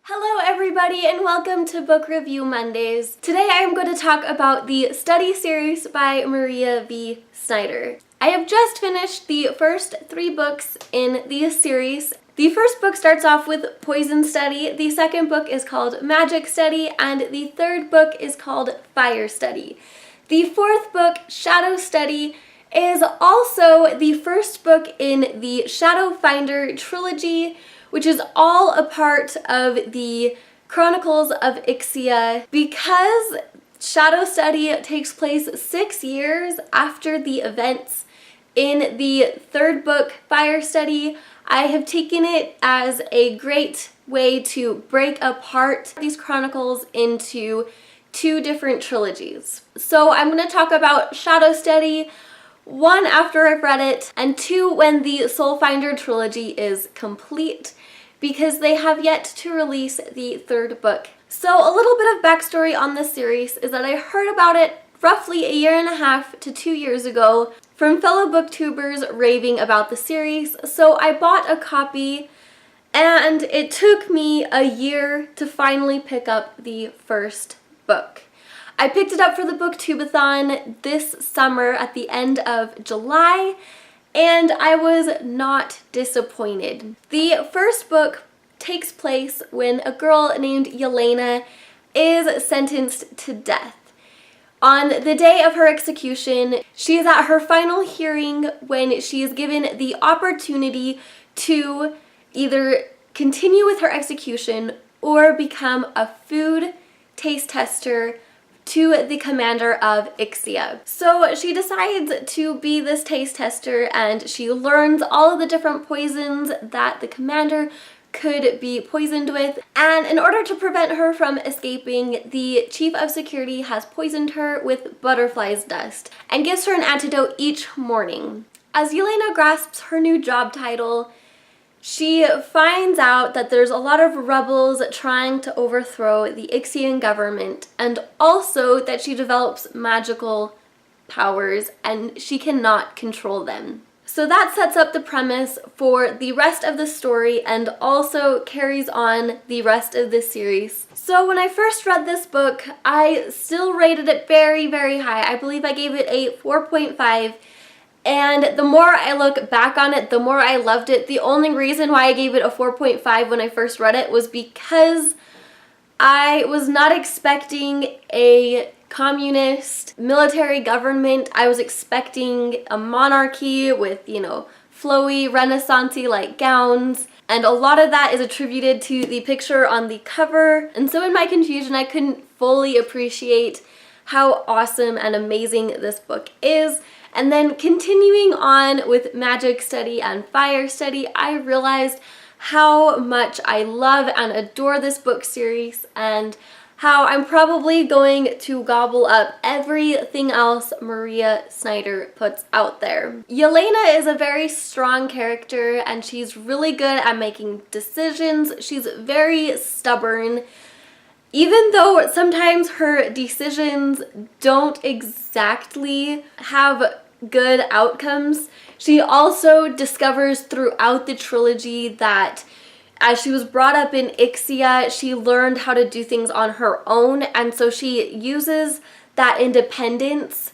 Hello everybody and welcome to Book Review Mondays. Today I am going to talk about the study series by Maria V. Snyder. I have just finished the first 3 books in the series. The first book starts off with Poison Study, the second book is called Magic Study, and the third book is called Fire Study. The fourth book, Shadow Study, is also the first book in the Shadow Finder trilogy, which is all a part of the Chronicles of Ixia. Because Shadow Study takes place 6 years after the events in the third book, Fire Study, I have taken it as a great way to break apart these chronicles into 2 different trilogies. So I'm going to talk about Shadow Study, 1 after I've read it, and 2 when the Soul Finder trilogy is complete, because they have yet to release the third book. So a little bit of backstory on this series is that I heard about it roughly 1.5 to 2 years ago from fellow booktubers raving about the series, so I bought a copy and it took me a year to finally pick up the first book. I picked it up for the booktubeathon this summer at the end of July, and I was not disappointed. The first book takes place when a girl named Yelena is sentenced to death. On the day of her execution, she is at her final hearing when she is given the opportunity to either continue with her execution or become a food taste tester to the commander of Ixia. So she decides to be this taste tester and she learns all of the different poisons that the commander could be poisoned with, and in order to prevent her from escaping, the chief of security has poisoned her with butterfly's dust and gives her an antidote each morning. As Yelena grasps her new job title, she finds out that there's a lot of rebels trying to overthrow the Ixian government, and also that she develops magical powers and she cannot control them. So that sets up the premise for the rest of the story and also carries on the rest of the series. So when I first read this book, I still rated it very, very high. I believe I gave it a 4.5. And the more I look back on it, the more I loved it. The only reason why I gave it a 4.5 when I first read it was because I was not expecting a communist military government. I was expecting a monarchy with, flowy, renaissance-y like gowns. And a lot of that is attributed to the picture on the cover. And so in my confusion, I couldn't fully appreciate how awesome and amazing this book is. And then continuing on with Magic Study and Fire Study, I realized how much I love and adore this book series and how I'm probably going to gobble up everything else Maria Snyder puts out there. Yelena is a very strong character and she's really good at making decisions. She's very stubborn. Even though sometimes her decisions don't exactly have good outcomes, she also discovers throughout the trilogy that as she was brought up in Ixia, she learned how to do things on her own, and so she uses that independence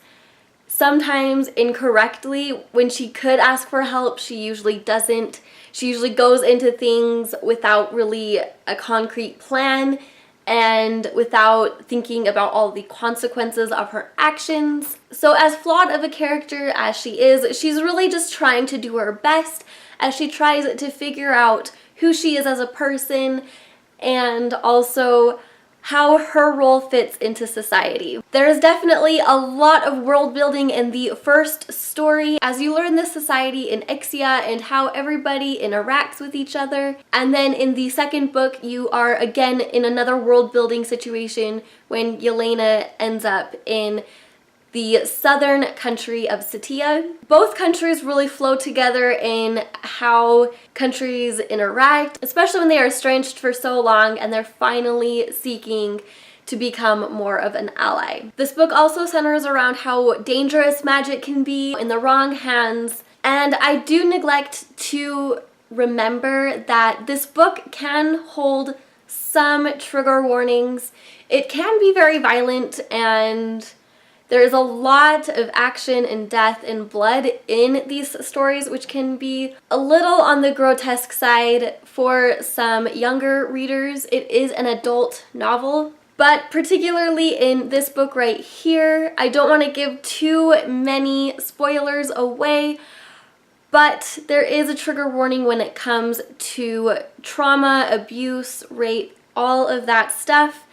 sometimes incorrectly. When she could ask for help, she usually doesn't. She usually goes into things without really a concrete plan and without thinking about all the consequences of her actions. So as flawed of a character as she is, she's really just trying to do her best as she tries to figure out who she is as a person and also how her role fits into society. There is definitely a lot of world building in the first story as you learn the society in Ixia and how everybody interacts with each other. And then in the second book, you are again in another world building situation when Yelena ends up in the southern country of Setia. Both countries really flow together in how countries interact, especially when they are estranged for so long and they're finally seeking to become more of an ally. This book also centers around how dangerous magic can be in the wrong hands, and I do neglect to remember that this book can hold some trigger warnings. It can be very violent, and there's a lot of action and death and blood in these stories, which can be a little on the grotesque side for some younger readers. It is an adult novel, but particularly in this book right here, I don't want to give too many spoilers away, but there is a trigger warning when it comes to trauma, abuse, rape, all of that stuff.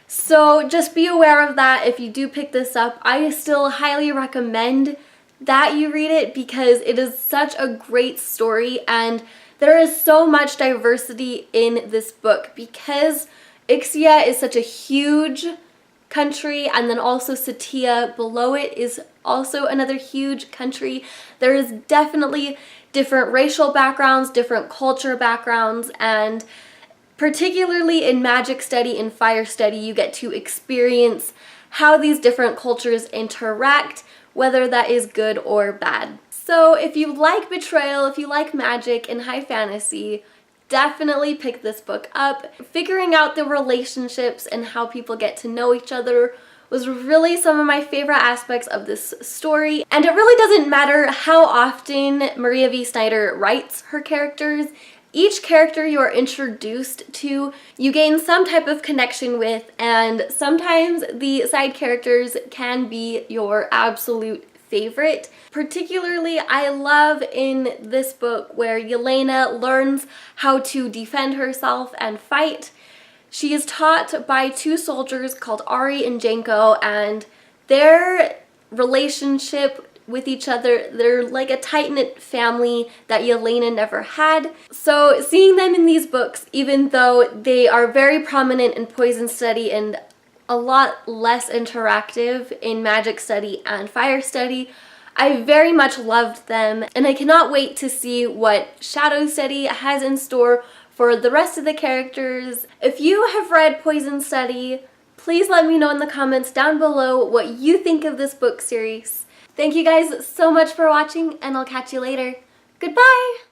So just be aware of that if you do pick this up. I still highly recommend that you read it because it is such a great story, and there is so much diversity in this book because Ixia is such a huge country, and then also Satia below it is also another huge country. There is definitely different racial backgrounds, different culture backgrounds, and particularly in magic study and fire study, you get to experience how these different cultures interact, whether that is good or bad. So if you like betrayal, if you like magic and high fantasy, definitely pick this book up. Figuring out the relationships and how people get to know each other was really some of my favorite aspects of this story. And it really doesn't matter how often Maria V. Snyder writes her characters. Each character you are introduced to, you gain some type of connection with, and sometimes the side characters can be your absolute favorite. Particularly, I love in this book where Yelena learns how to defend herself and fight. She is taught by two soldiers called Ari and Janko, and their relationship with each other, they're like a tight-knit family that Yelena never had. So seeing them in these books, even though they are very prominent in poison study and a lot less interactive in magic study and fire study, I very much loved them, and I cannot wait to see what shadow study has in store for the rest of the characters. If you have read Poison Study, please let me know in the comments down below what you think of this book series. Thank you guys so much for watching, and I'll catch you later. Goodbye!